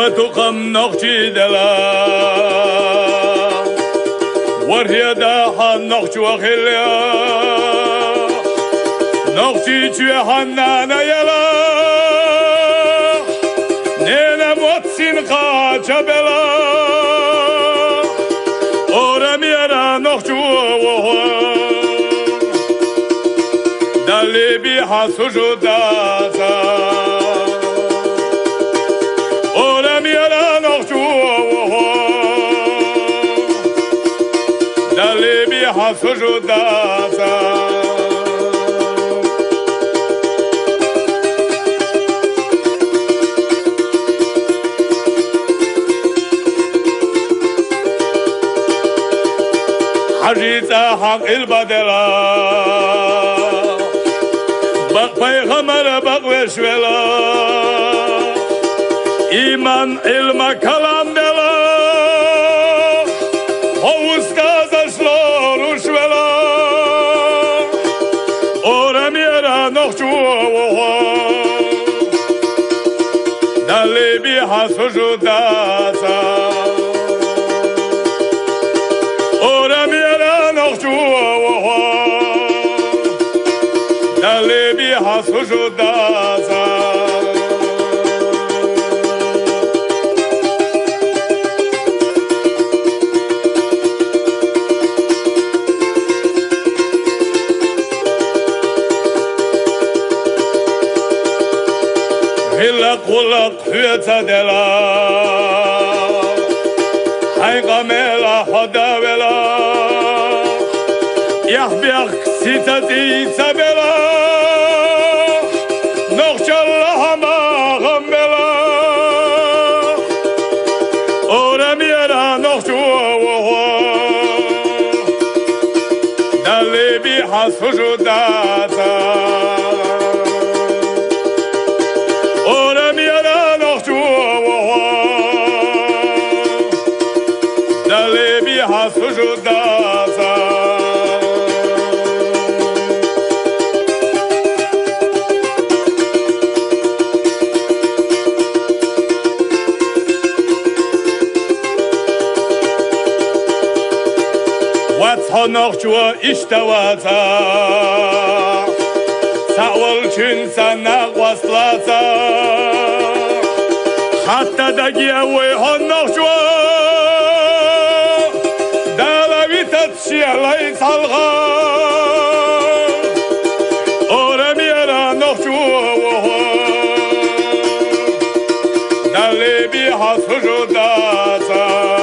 وتقم نخشي دلا وريدا نخشو خليا نخشي جهنم يلا نينا موتسين قاجبلا أوراميرا نخشو دالي بيها سجوداتا أوراميرا نخشو دالي بيها سجوداتا حجيتا حق البدلا بق پیغمبر بق وشولا ایمان علم کلام دلا حوز کازشلا روشولا أوراميرا نخشو دالي بيها سجوداتا دالي بيها سجوداتا غلق هيتا دلا حيقا ميلا حدا ولا يحبيخ سيتا ديتا بلا نخشى الله ما غمبلا أوراميرا نخشو دالي بيها سجوداتا أوراميرا نخشو دالي بيها سجوداتا نخشو اشتواتا سأول چون سنق وصلاتا حتى دقيا ويهون نخشو دالوي تتشي علي صلغا أوراميرا نخشو دالي بيها سجوداتا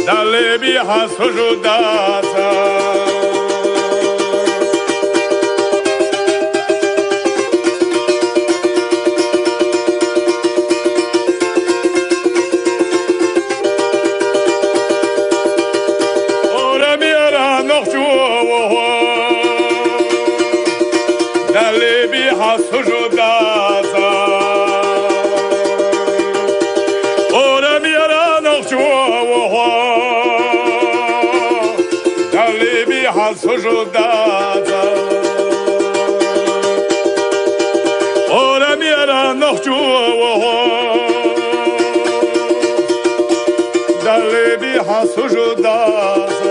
دالي بيها سجوداتا أوراميرا نخشو دالي بيها سجوداتا أوراميرا نخشو دالي بيها سجوداتا أوراميرا نخشو دالي بيها سجوداتا